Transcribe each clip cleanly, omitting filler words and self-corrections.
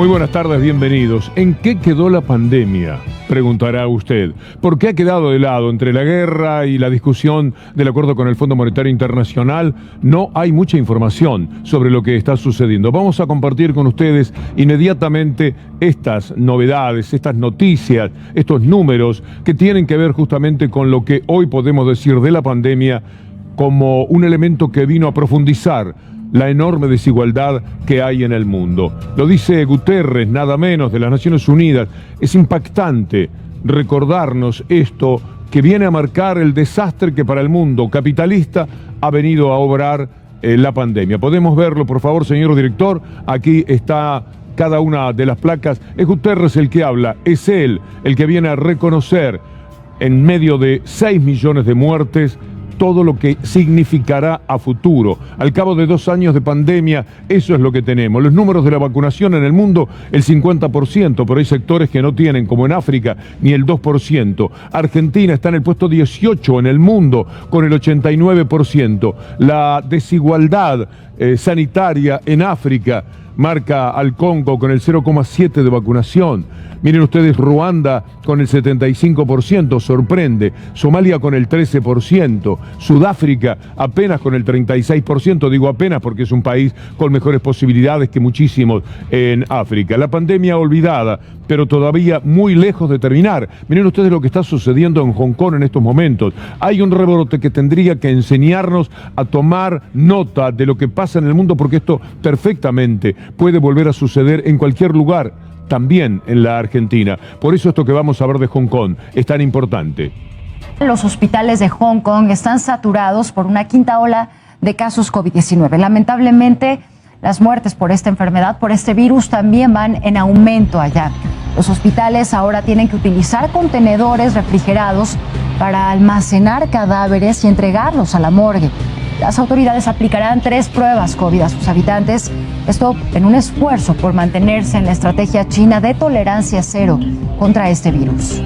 Muy buenas tardes, bienvenidos. ¿En qué quedó la pandemia? Preguntará usted. ¿Por qué ha quedado de lado entre la guerra y la discusión del acuerdo con el Fondo Monetario Internacional? No hay mucha información sobre lo que está sucediendo. Vamos a compartir con ustedes inmediatamente estas novedades, estas noticias, estos números que tienen que ver justamente con lo que hoy podemos decir de la pandemia como un elemento que vino a profundizar la enorme desigualdad que hay en el mundo. Lo dice Guterres, nada menos, de las Naciones Unidas. Es impactante recordarnos esto que viene a marcar el desastre que para el mundo capitalista ha venido a obrar la pandemia. ¿Podemos verlo, por favor, señor director? Aquí está cada una de las placas. Es Guterres el que habla, es él el que viene a reconocer en medio de 6 millones de muertes todo lo que significará a futuro. Al cabo de 2 años de pandemia, eso es lo que tenemos. Los números de la vacunación en el mundo, el 50%, pero hay sectores que no tienen, como en África, ni el 2%. Argentina está en el puesto 18 en el mundo, con el 89%. La desigualdad sanitaria en África marca al Congo con el 0,7 de vacunación. Miren ustedes, Ruanda con el 75%, sorprende. Somalia con el 13%. Sudáfrica apenas con el 36%. Digo apenas porque es un país con mejores posibilidades que muchísimos en África. La pandemia olvidada, pero todavía muy lejos de terminar. Miren ustedes lo que está sucediendo en Hong Kong en estos momentos. Hay un rebrote que tendría que enseñarnos a tomar nota de lo que pasa en el mundo, porque esto perfectamente puede volver a suceder en cualquier lugar, también en la Argentina. Por eso esto que vamos a ver de Hong Kong es tan importante. Los hospitales de Hong Kong están saturados por una quinta ola de casos COVID-19. Lamentablemente, las muertes por esta enfermedad, por este virus, también van en aumento allá. Los hospitales ahora tienen que utilizar contenedores refrigerados para almacenar cadáveres y entregarlos a la morgue. Las autoridades aplicarán 3 pruebas COVID a sus habitantes, esto en un esfuerzo por mantenerse en la estrategia china de tolerancia cero contra este virus.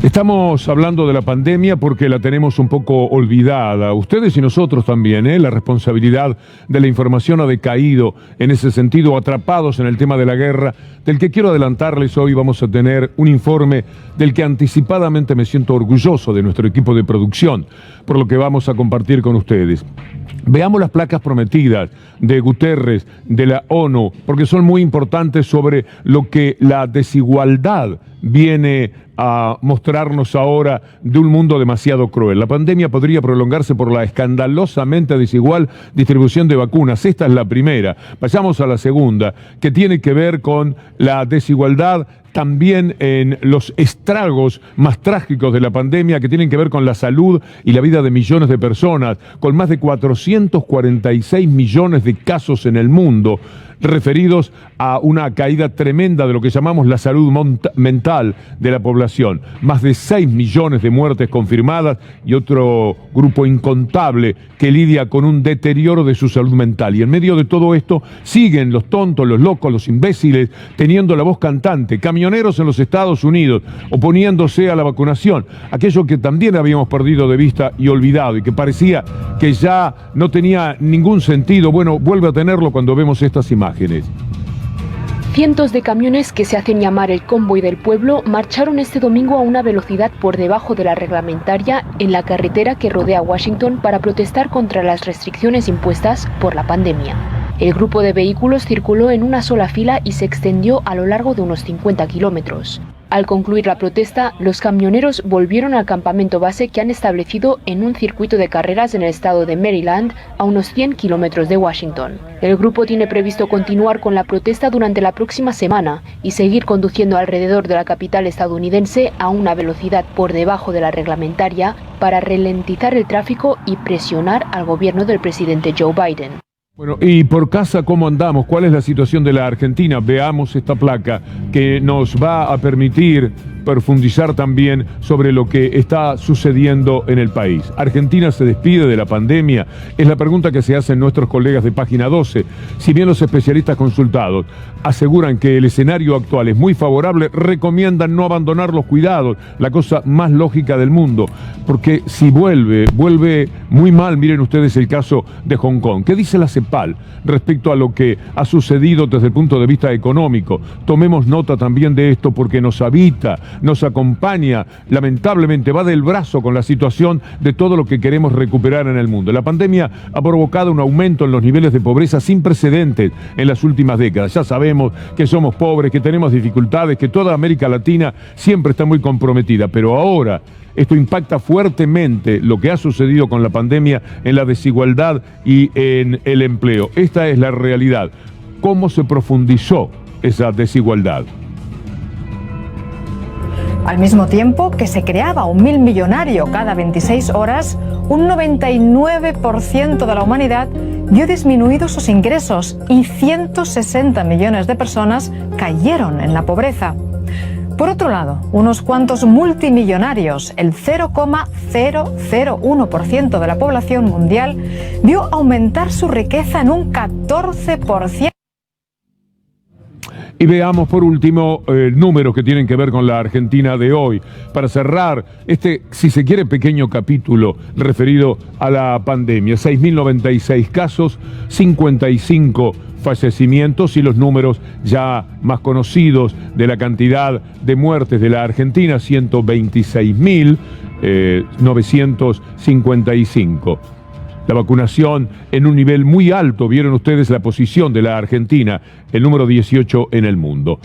Estamos hablando de la pandemia porque la tenemos un poco olvidada. Ustedes y nosotros también, La responsabilidad de la información ha decaído en ese sentido, atrapados en el tema de la guerra, del que quiero adelantarles hoy. Vamos a tener un informe del que anticipadamente me siento orgulloso de nuestro equipo de producción, por lo que vamos a compartir con ustedes. Veamos las placas prometidas de Guterres, de la ONU, porque son muy importantes sobre lo que la desigualdad viene a mostrarnos ahora de un mundo demasiado cruel. La pandemia podría prolongarse por la escandalosamente desigual distribución de vacunas. Esta es la primera. Pasamos a la segunda, que tiene que ver con la desigualdad también en los estragos más trágicos de la pandemia, que tienen que ver con la salud y la vida de millones de personas, con más de 446 millones de casos en el mundo, referidos a una caída tremenda de lo que llamamos la salud mental de la población. Más de 6 millones de muertes confirmadas y otro grupo incontable que lidia con un deterioro de su salud mental. Y en medio de todo esto siguen los tontos, los locos, los imbéciles, teniendo la voz cantante. Camioneros en los Estados Unidos oponiéndose a la vacunación. Aquello que también habíamos perdido de vista y olvidado y que parecía que ya no tenía ningún sentido. Bueno, vuelve a tenerlo cuando vemos estas imágenes. Cientos de camiones que se hacen llamar el Convoy del Pueblo marcharon este domingo a una velocidad por debajo de la reglamentaria en la carretera que rodea Washington para protestar contra las restricciones impuestas por la pandemia. El grupo de vehículos circuló en una sola fila y se extendió a lo largo de unos 50 kilómetros. Al concluir la protesta, los camioneros volvieron al campamento base que han establecido en un circuito de carreras en el estado de Maryland, a unos 100 kilómetros de Washington. El grupo tiene previsto continuar con la protesta durante la próxima semana y seguir conduciendo alrededor de la capital estadounidense a una velocidad por debajo de la reglamentaria para ralentizar el tráfico y presionar al gobierno del presidente Joe Biden. Bueno, y por casa, ¿cómo andamos? ¿Cuál es la situación de la Argentina? Veamos esta placa que nos va a permitir profundizar también sobre lo que está sucediendo en el país. ¿Argentina se despide de la pandemia? Es la pregunta que se hacen nuestros colegas de Página 12. Si bien los especialistas consultados aseguran que el escenario actual es muy favorable, recomiendan no abandonar los cuidados, la cosa más lógica del mundo, porque si vuelve muy mal. Miren ustedes el caso de Hong Kong. ¿Qué dice la CEPAL respecto a lo que ha sucedido desde el punto de vista económico? Tomemos nota también de esto porque nos habita, nos acompaña, lamentablemente va del brazo con la situación de todo lo que queremos recuperar en el mundo. La pandemia ha provocado un aumento en los niveles de pobreza sin precedentes en las últimas décadas. Ya sabemos que somos pobres, que tenemos dificultades, que toda América Latina siempre está muy comprometida, pero ahora esto impacta fuertemente lo que ha sucedido con la pandemia en la desigualdad y en el empleo. Esta es la realidad. ¿Cómo se profundizó esa desigualdad? Al mismo tiempo que se creaba un 1000 millonario cada 26 horas, un 99% de la humanidad vio disminuidos sus ingresos y 160 millones de personas cayeron en la pobreza. Por otro lado, unos cuantos multimillonarios, el 0,001% de la población mundial, vio aumentar su riqueza en un 14%. Y veamos por último números que tienen que ver con la Argentina de hoy. Para cerrar este, si se quiere, pequeño capítulo referido a la pandemia. 6.096 casos, 55 fallecimientos y los números ya más conocidos de la cantidad de muertes de la Argentina, 126.955. La vacunación en un nivel muy alto. Vieron ustedes la posición de la Argentina, el número 18 en el mundo.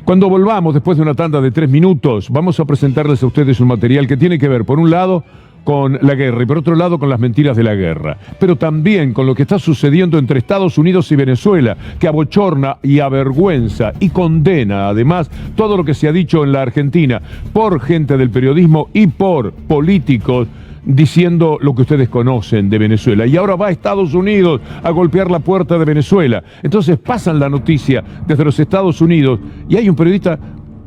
Cuando volvamos, después de una tanda de 3 minutos, vamos a presentarles a ustedes un material que tiene que ver, por un lado, con la guerra y por otro lado con las mentiras de la guerra, pero también con lo que está sucediendo entre Estados Unidos y Venezuela, que abochorna y avergüenza y condena además todo lo que se ha dicho en la Argentina por gente del periodismo y por políticos diciendo lo que ustedes conocen de Venezuela. Y ahora va a Estados Unidos a golpear la puerta de Venezuela. Entonces pasan la noticia desde los Estados Unidos y hay un periodista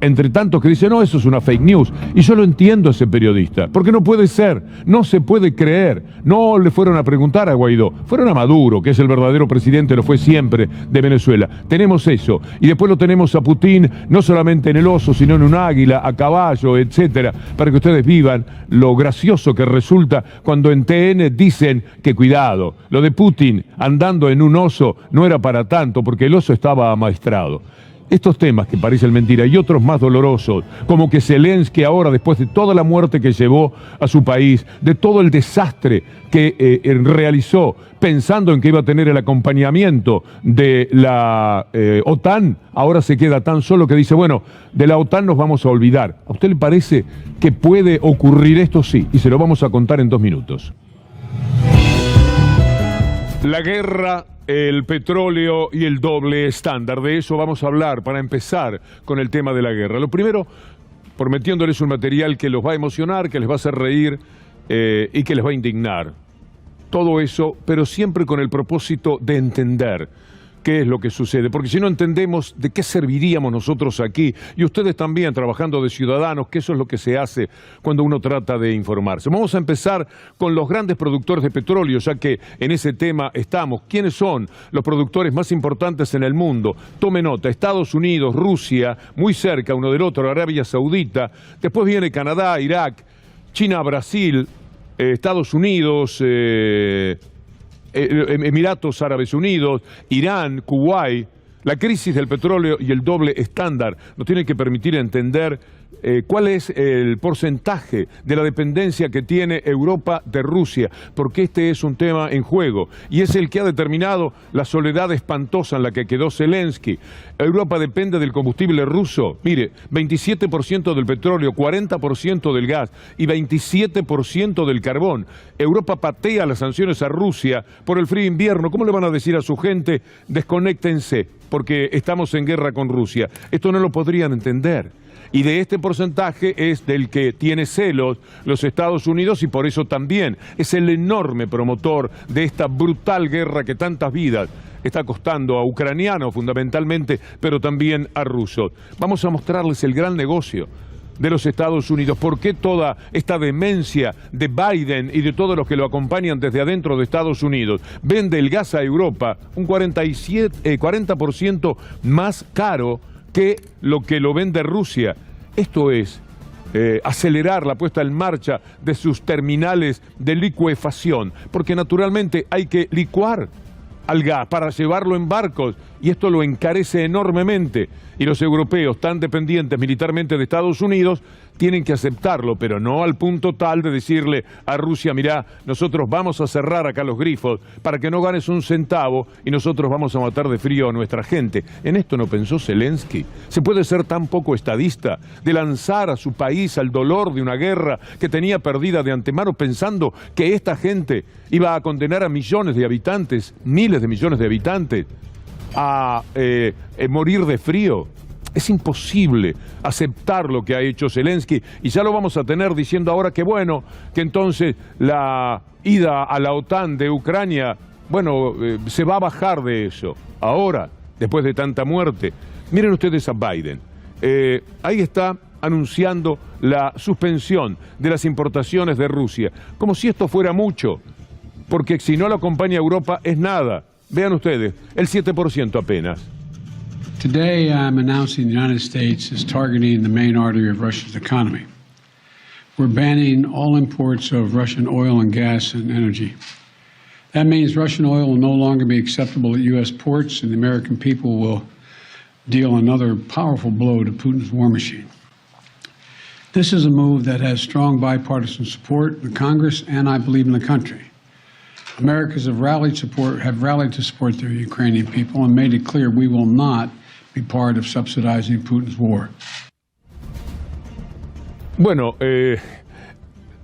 entre tantos que dice, no, eso es una fake news. Y yo lo entiendo a ese periodista, porque no puede ser, no se puede creer. No le fueron a preguntar a Guaidó, fueron a Maduro, que es el verdadero presidente, lo fue siempre, de Venezuela. Tenemos eso, y después lo tenemos a Putin, no solamente en el oso, sino en un águila, a caballo, etcétera, para que ustedes vivan lo gracioso que resulta cuando en TN dicen que cuidado, lo de Putin andando en un oso no era para tanto, porque el oso estaba amaestrado. Estos temas que parecen mentira y otros más dolorosos, como que Zelensky ahora, después de toda la muerte que llevó a su país, de todo el desastre que realizó, pensando en que iba a tener el acompañamiento de la OTAN, ahora se queda tan solo que dice, bueno, de la OTAN nos vamos a olvidar. ¿A usted le parece que puede ocurrir esto? Sí, y se lo vamos a contar en 2 minutos. La guerra, el petróleo y el doble estándar. De eso vamos a hablar para empezar con el tema de la guerra. Lo primero, prometiéndoles un material que los va a emocionar, que les va a hacer reír y que les va a indignar. Todo eso, pero siempre con el propósito de entender qué es lo que sucede, porque si no entendemos de qué serviríamos nosotros aquí, y ustedes también trabajando de ciudadanos, que eso es lo que se hace cuando uno trata de informarse. Vamos a empezar con los grandes productores de petróleo, ya que en ese tema estamos. ¿Quiénes son los productores más importantes en el mundo? Tome nota, Estados Unidos, Rusia, muy cerca uno del otro, Arabia Saudita, después viene Canadá, Irak, China, Brasil, Estados Unidos, Emiratos Árabes Unidos, Irán, Kuwait. La crisis del petróleo y el doble estándar nos tiene que permitir entender cuál es el porcentaje de la dependencia que tiene Europa de Rusia, porque este es un tema en juego y es el que ha determinado la soledad espantosa en la que quedó Zelensky. Europa depende del combustible ruso, mire, 27% del petróleo, 40% del gas y 27% del carbón. Europa patea las sanciones a Rusia por el frío invierno. ¿Cómo le van a decir a su gente, desconéctense, porque estamos en guerra con Rusia? Esto no lo podrían entender. Y de este porcentaje es del que tiene celos los Estados Unidos y por eso también es el enorme promotor de esta brutal guerra que tantas vidas está costando a ucranianos fundamentalmente, pero también a rusos. Vamos a mostrarles el gran negocio de los Estados Unidos? ¿Por qué toda esta demencia de Biden y de todos los que lo acompañan desde adentro de Estados Unidos? Vende el gas a Europa un 40% más caro que lo vende Rusia. Esto es acelerar la puesta en marcha de sus terminales de licuefacción, porque naturalmente hay que licuar al gas para llevarlo en barcos, y esto lo encarece enormemente, y los europeos, tan dependientes militarmente de Estados Unidos, tienen que aceptarlo, pero no al punto tal de decirle a Rusia: mirá, nosotros vamos a cerrar acá los grifos para que no ganes un centavo y nosotros vamos a matar de frío a nuestra gente. En esto no pensó Zelensky. ¿Se puede ser tan poco estadista de lanzar a su país al dolor de una guerra que tenía perdida de antemano, pensando que esta gente iba a condenar a millones de habitantes, miles de millones de habitantes, a morir de frío? Es imposible aceptar lo que ha hecho Zelensky, y ya lo vamos a tener diciendo ahora que bueno, que entonces la ida a la OTAN de Ucrania, bueno, se va a bajar de eso. Ahora, después de tanta muerte, miren ustedes a Biden. Ahí está anunciando la suspensión de las importaciones de Rusia, como si esto fuera mucho, porque si no lo acompaña Europa es nada. Vean ustedes, el 7% apenas. Today, I'm announcing the United States is targeting the main artery of Russia's economy. We're banning all imports of Russian oil and gas and energy. That means Russian oil will no longer be acceptable at U.S. ports, and the American people will deal another powerful blow to Putin's war machine. This is a move that has strong bipartisan support in Congress and, I believe, in the country. Americans have rallied to support their Ukrainian people and made it clear we will not be part of subsidizing Putin's war. Bueno,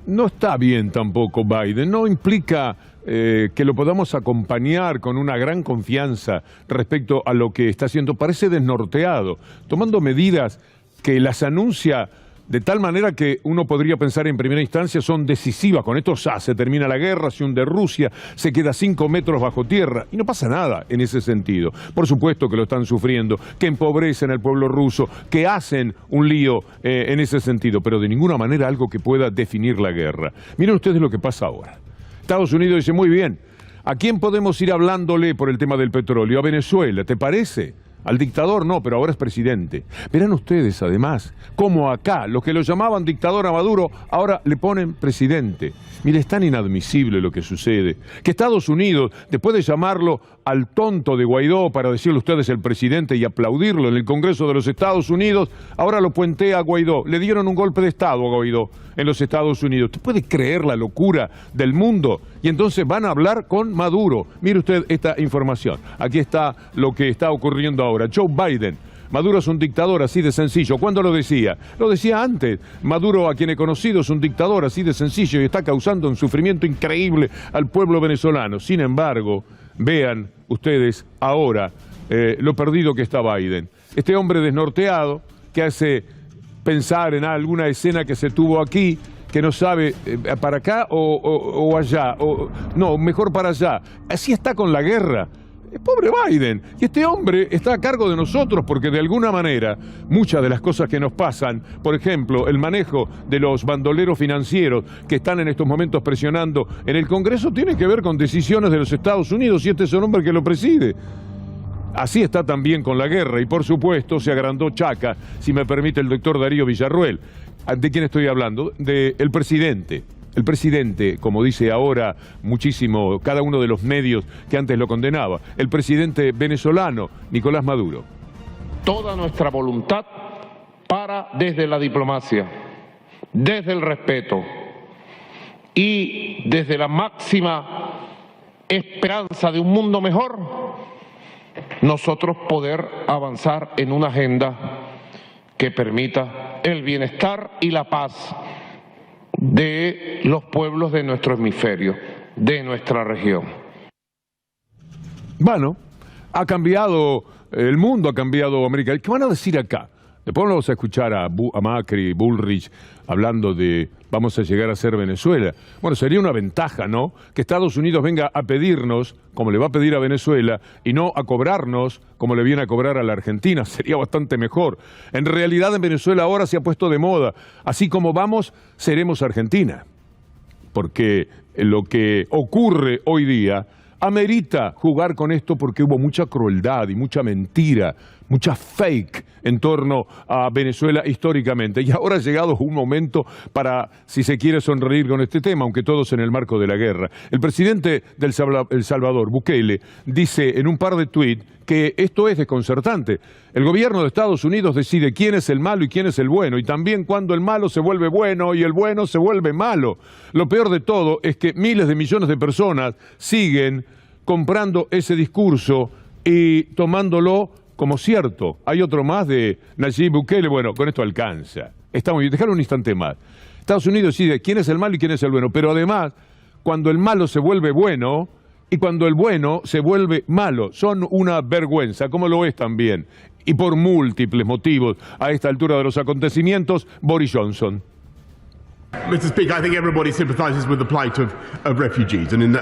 no está bien tampoco Biden. No implica que lo podamos acompañar con una gran confianza respecto a lo que está haciendo. Parece desnorteado, tomando medidas que las anuncia de tal manera que uno podría pensar en primera instancia son decisivas. Con esto ya se termina la guerra, se hunde Rusia, se queda 5 metros bajo tierra, y no pasa nada en ese sentido. Por supuesto que lo están sufriendo, que empobrecen al pueblo ruso, que hacen un lío en ese sentido, pero de ninguna manera algo que pueda definir la guerra. Miren ustedes lo que pasa ahora. Estados Unidos dice: muy bien, ¿a quién podemos ir hablándole por el tema del petróleo? A Venezuela, ¿te parece? Al dictador no, pero ahora es presidente. Verán ustedes, además, cómo acá, los que lo llamaban dictador a Maduro, ahora le ponen presidente. Mire, es tan inadmisible lo que sucede, que Estados Unidos, después de llamarlo al tonto de Guaidó para decirle ustedes el presidente y aplaudirlo en el Congreso de los Estados Unidos, ahora lo puentea a Guaidó. Le dieron un golpe de Estado a Guaidó en los Estados Unidos. ¿Usted puede creer la locura del mundo? Y entonces van a hablar con Maduro. Mire usted esta información. Aquí está lo que está ocurriendo ahora. Joe Biden. Maduro es un dictador, así de sencillo. ¿Cuándo lo decía? Lo decía antes. Maduro, a quien he conocido, es un dictador, así de sencillo, y está causando un sufrimiento increíble al pueblo venezolano. Sin embargo, vean ustedes ahora lo perdido que está Biden. Este hombre desnorteado que hace pensar en alguna escena que se tuvo aquí, que no sabe para acá o allá, no, mejor para allá. Así está con la guerra. Pobre Biden. Y este hombre está a cargo de nosotros porque de alguna manera muchas de las cosas que nos pasan, por ejemplo, el manejo de los bandoleros financieros que están en estos momentos presionando en el Congreso, tiene que ver con decisiones de los Estados Unidos, y este es el hombre que lo preside. Así está también con la guerra, y por supuesto se agrandó Chaca, si me permite el doctor Darío Villarruel. ¿De quién estoy hablando? Del presidente. El presidente, como dice ahora muchísimo cada uno de los medios que antes lo condenaba, el presidente venezolano, Nicolás Maduro. Toda nuestra voluntad para desde la diplomacia, desde el respeto y desde la máxima esperanza de un mundo mejor, nosotros poder avanzar en una agenda que permita el bienestar y la paz de los pueblos de nuestro hemisferio, de nuestra región. Bueno, ha cambiado el mundo, ha cambiado América. ¿Qué van a decir acá? Después vamos a escuchar a Macri, Bullrich, hablando de vamos a llegar a ser Venezuela. Bueno, sería una ventaja, ¿no? Que Estados Unidos venga a pedirnos, como le va a pedir a Venezuela, y no a cobrarnos, como le viene a cobrar a la Argentina. Sería bastante mejor. En realidad, en Venezuela ahora se ha puesto de moda. Así como vamos, seremos Argentina. Porque lo que ocurre hoy día amerita jugar con esto porque hubo mucha crueldad y mucha mentira, mucha fake en torno a Venezuela históricamente. Y ahora ha llegado un momento para, si se quiere, sonreír con este tema, aunque todos en el marco de la guerra. El presidente de El Salvador, Bukele, dice en un par de tuits que esto es desconcertante. El gobierno de Estados Unidos decide quién es el malo y quién es el bueno, y también cuando el malo se vuelve bueno y el bueno se vuelve malo. Lo peor de todo es que miles de millones de personas siguen comprando ese discurso y tomándolo como cierto. Hay otro más de Nayib Bukele. Bueno, con esto alcanza. Está muy bien. Dejalo un instante más. Estados Unidos decide quién es el malo y quién es el bueno. Pero además, cuando el malo se vuelve bueno y cuando el bueno se vuelve malo, son una vergüenza, como lo es también. Y por múltiples motivos, a esta altura de los acontecimientos, Boris Johnson. Mr. Speaker, I think everybody sympathises with the plight of refugees, and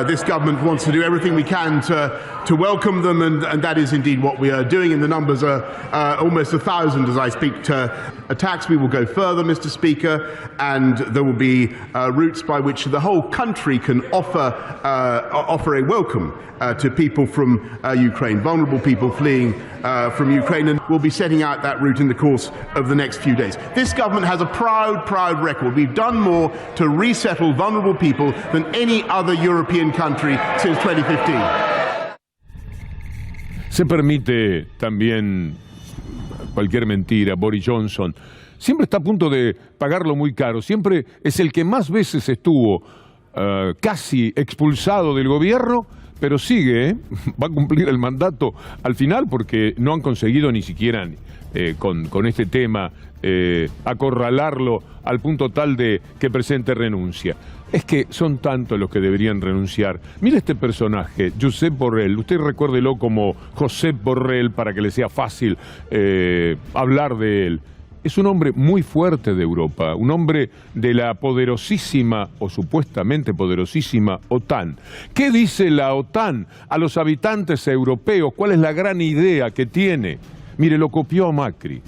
this government wants to do everything we can to welcome them, and that is indeed what we are doing. And the numbers are almost 1,000 as I speak to attacks. We will go further, Mr. Speaker, and there will be routes by which the whole country can offer a welcome to people from Ukraine, vulnerable people fleeing from Ukraine, and we'll be setting out that route in the course of the next few days. This government has a proud record. We've done more to resettle vulnerable people than any other European country since 2015. Se permite también cualquier mentira. Boris Johnson siempre está a punto de pagarlo muy caro. Siempre es el que más veces estuvo casi expulsado del gobierno, pero sigue, va a cumplir el mandato al final porque no han conseguido ni siquiera con este tema acorralarlo al punto tal de que presente renuncia. Es que son tantos los que deberían renunciar. Mire este personaje, Josep Borrell. Usted recuérdelo como Josep Borrell para que le sea fácil hablar de él. Es un hombre muy fuerte de Europa, un hombre de la poderosísima o supuestamente poderosísima OTAN. ¿Qué dice la OTAN a los habitantes europeos? ¿Cuál es la gran idea que tiene? Mire, lo copió a Macri,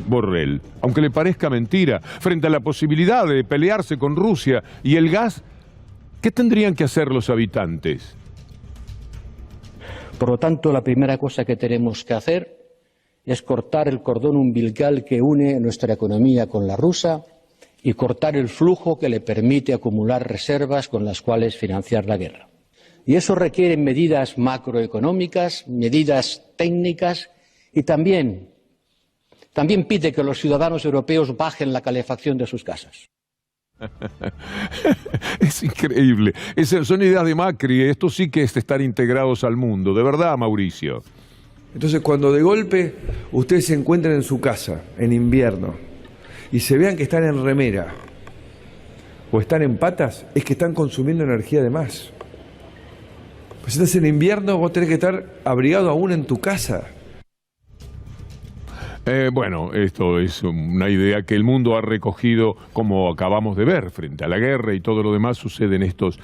Borrell, aunque le parezca mentira, frente a la posibilidad de pelearse con Rusia y el gas. ¿Qué tendrían que hacer los habitantes? Por lo tanto, la primera cosa que tenemos que hacer es cortar el cordón umbilical que une nuestra economía con la rusa y cortar el flujo que le permite acumular reservas con las cuales financiar la guerra. Y eso requiere medidas macroeconómicas, medidas técnicas y también pide que los ciudadanos europeos bajen la calefacción de sus casas. Es increíble. Son ideas de Macri. Esto sí que es estar integrados al mundo. De verdad, Mauricio. Entonces, cuando de golpe ustedes se encuentren en su casa, en invierno, y se vean que están en remera o están en patas, es que están consumiendo energía de más. Pues si estás en invierno, vos tenés que estar abrigado aún en tu casa. Bueno, esto es una idea que el mundo ha recogido, como acabamos de ver, frente a la guerra y todo lo demás sucede en estos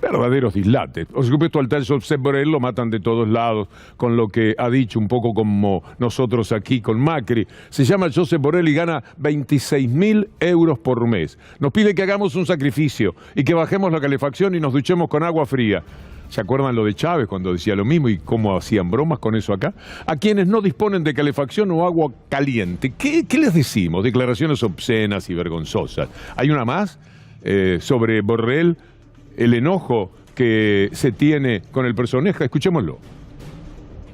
verdaderos dislates. Por supuesto, al tal Josep Borrell lo matan de todos lados con lo que ha dicho, un poco como nosotros aquí con Macri. Se llama Josep Borrell y gana 26.000 euros por mes. Nos pide que hagamos un sacrificio y que bajemos la calefacción y nos duchemos con agua fría. ¿Se acuerdan lo de Chávez cuando decía lo mismo y cómo hacían bromas con eso acá? A quienes no disponen de calefacción o agua caliente, ¿qué les decimos? Declaraciones obscenas y vergonzosas. Hay una más sobre Borrell, el enojo que se tiene con el personaje. Escuchémoslo.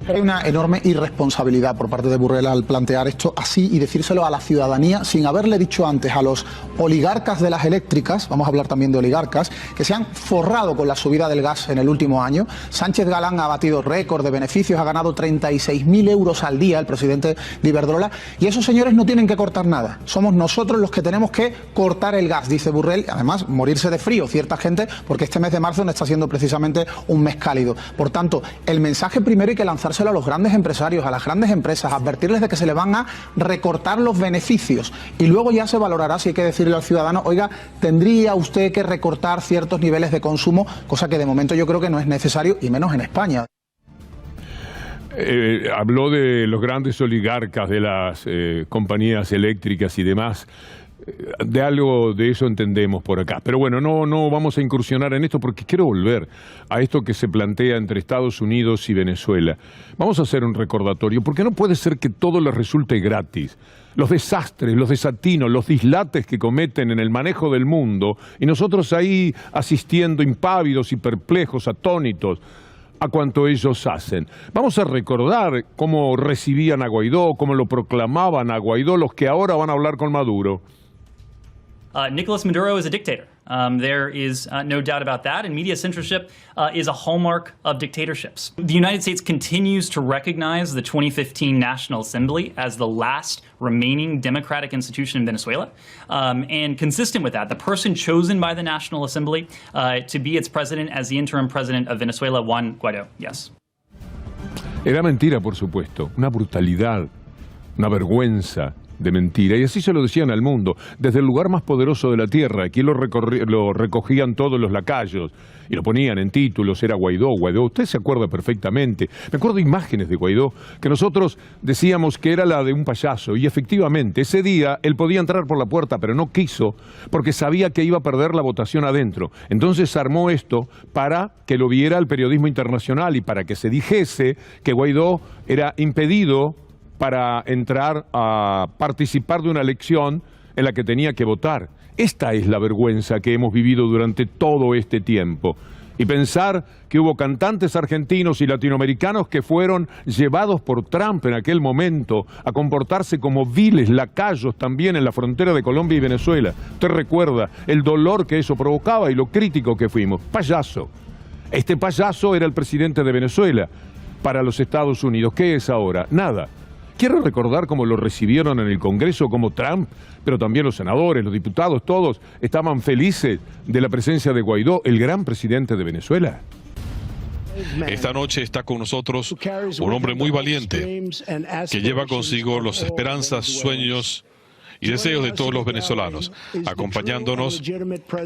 Hay una enorme irresponsabilidad por parte de Borrell al plantear esto así y decírselo a la ciudadanía sin haberle dicho antes a los oligarcas de las eléctricas, vamos a hablar también de oligarcas, que se han forrado con la subida del gas en el último año. Sánchez Galán ha batido récord de beneficios, ha ganado 36.000 euros al día, el presidente de Iberdrola, y esos señores no tienen que cortar nada. Somos nosotros los que tenemos que cortar el gas, dice Borrell, además morirse de frío cierta gente, porque este mes de marzo no está siendo precisamente un mes cálido. Por tanto, el mensaje primero hay que lanzar ponérselo a los grandes empresarios, a las grandes empresas, advertirles de que se le van a recortar los beneficios y luego ya se valorará si hay que decirle al ciudadano, oiga, tendría usted que recortar ciertos niveles de consumo, cosa que de momento yo creo que no es necesario y menos en España. Habló de los grandes oligarcas de las compañías eléctricas y demás. De algo de eso entendemos por acá. Pero bueno, no vamos a incursionar en esto porque quiero volver a esto que se plantea entre Estados Unidos y Venezuela. Vamos a hacer un recordatorio porque no puede ser que todo les resulte gratis. Los desastres, los desatinos, los dislates que cometen en el manejo del mundo y nosotros ahí asistiendo impávidos y perplejos, atónitos a cuanto ellos hacen. Vamos a recordar cómo recibían a Guaidó, cómo lo proclamaban a Guaidó los que ahora van a hablar con Maduro. Nicolas Maduro is a dictator. There is no doubt about that, and media censorship is a hallmark of dictatorships. The United States continues to recognize the 2015 National Assembly as the last remaining democratic institution in Venezuela, and consistent with that, the person chosen by the National Assembly to be its president as the interim president of Venezuela, Juan Guaidó. Yes. Era mentira, por supuesto, una brutalidad, una vergüenza de mentira, y así se lo decían al mundo, desde el lugar más poderoso de la tierra. Aquí lo recogían todos los lacayos y lo ponían en títulos, era Guaidó, Guaidó. Usted se acuerda perfectamente. Me acuerdo de imágenes de Guaidó que nosotros decíamos que era la de un payaso, y efectivamente ese día él podía entrar por la puerta, pero no quiso porque sabía que iba a perder la votación adentro. Entonces armó esto para que lo viera el periodismo internacional y para que se dijese que Guaidó era impedido para entrar a participar de una elección en la que tenía que votar. Esta es la vergüenza que hemos vivido durante todo este tiempo. Y pensar que hubo cantantes argentinos y latinoamericanos que fueron llevados por Trump en aquel momento a comportarse como viles lacayos también en la frontera de Colombia y Venezuela. Usted recuerda el dolor que eso provocaba y lo crítico que fuimos. Payaso. Este payaso era el presidente de Venezuela para los Estados Unidos. ¿Qué es ahora? Nada. Quiero recordar cómo lo recibieron en el Congreso, como Trump, pero también los senadores, los diputados, todos estaban felices de la presencia de Guaidó, el gran presidente de Venezuela. Esta noche está con nosotros un hombre muy valiente que lleva consigo las esperanzas, sueños y deseos de todos los venezolanos. Acompañándonos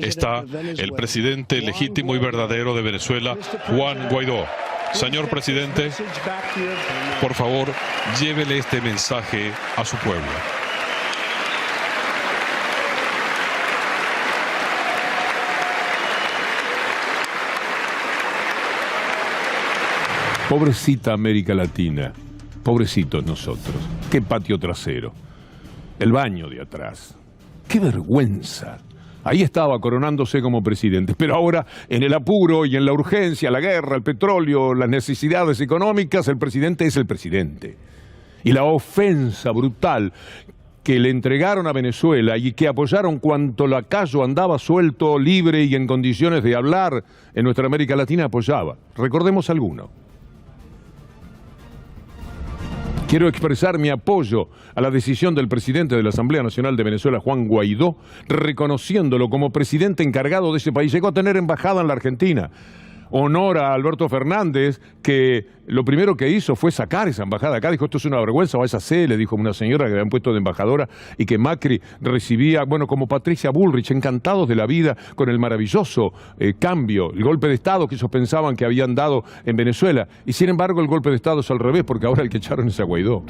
está el presidente legítimo y verdadero de Venezuela, Juan Guaidó. Señor presidente, por favor, llévele este mensaje a su pueblo. Pobrecita América Latina, pobrecitos nosotros. Qué patio trasero, el baño de atrás. Qué vergüenza. Ahí estaba coronándose como presidente, pero ahora en el apuro y en la urgencia, la guerra, el petróleo, las necesidades económicas, el presidente es el presidente. Y la ofensa brutal que le entregaron a Venezuela y que apoyaron cuanto lacayo andaba suelto, libre y en condiciones de hablar en nuestra América Latina apoyaba. Recordemos alguno. Quiero expresar mi apoyo a la decisión del presidente de la Asamblea Nacional de Venezuela, Juan Guaidó, reconociéndolo como presidente encargado de ese país. Llegó a tener embajada en la Argentina. Honor a Alberto Fernández, que lo primero que hizo fue sacar esa embajada acá. Dijo, esto es una vergüenza, váyase, le dijo una señora que habían puesto de embajadora y que Macri recibía, bueno, como Patricia Bullrich, encantados de la vida con el maravilloso cambio, el golpe de Estado que ellos pensaban que habían dado en Venezuela. Y sin embargo el golpe de Estado es al revés, porque ahora el que echaron es a Guaidó.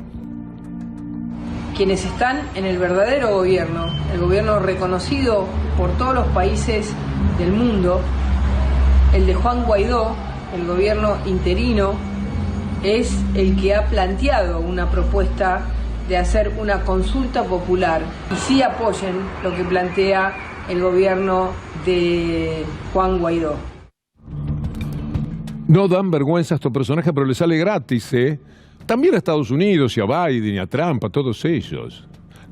Quienes están en el verdadero gobierno, el gobierno reconocido por todos los países del mundo, el de Juan Guaidó, el gobierno interino, es el que ha planteado una propuesta de hacer una consulta popular y sí apoyen lo que plantea el gobierno de Juan Guaidó. No dan vergüenza a estos personajes, pero les sale gratis, ¿eh? También a Estados Unidos y a Biden y a Trump, a todos ellos.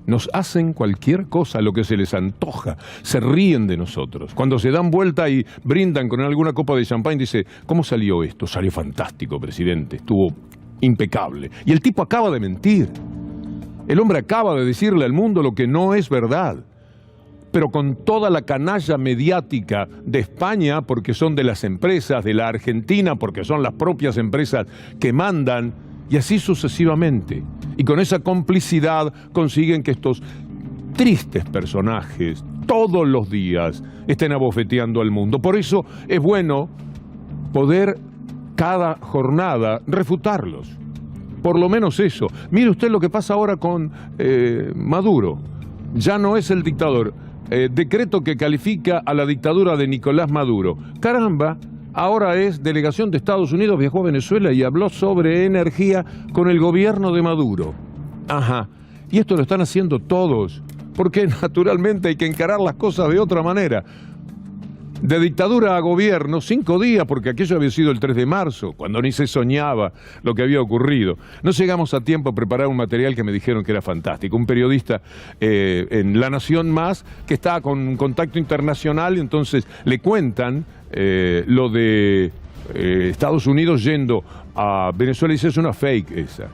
Nos hacen cualquier cosa, lo que se les antoja. Se ríen de nosotros. Cuando se dan vuelta y brindan con alguna copa de champán, dice, ¿cómo salió esto? Salió fantástico, presidente. Estuvo impecable. Y el tipo acaba de mentir. El hombre acaba de decirle al mundo lo que no es verdad. pero con toda la canalla mediática de España, porque son de las empresas, de la Argentina, porque son las propias empresas que mandan, y así sucesivamente. Y con esa complicidad consiguen que estos tristes personajes todos los días estén abofeteando al mundo. Por eso es bueno poder cada jornada refutarlos. Por lo menos eso. Mire usted lo que pasa ahora con Maduro. Ya no es el dictador. Decreto que califica a la dictadura de Nicolás Maduro. Caramba, ahora es delegación de Estados Unidos, viajó a Venezuela y habló sobre energía con el gobierno de Maduro. Ajá. Y esto lo están haciendo todos, porque naturalmente hay que encarar las cosas de otra manera. De dictadura a gobierno, 5 días, porque aquello había sido el 3 de marzo, cuando ni se soñaba lo que había ocurrido. No llegamos a tiempo a preparar un material que me dijeron que era fantástico. Un periodista en La Nación Más, que está con contacto internacional, entonces le cuentan lo de Estados Unidos yendo a Venezuela y dice, es una fake esa.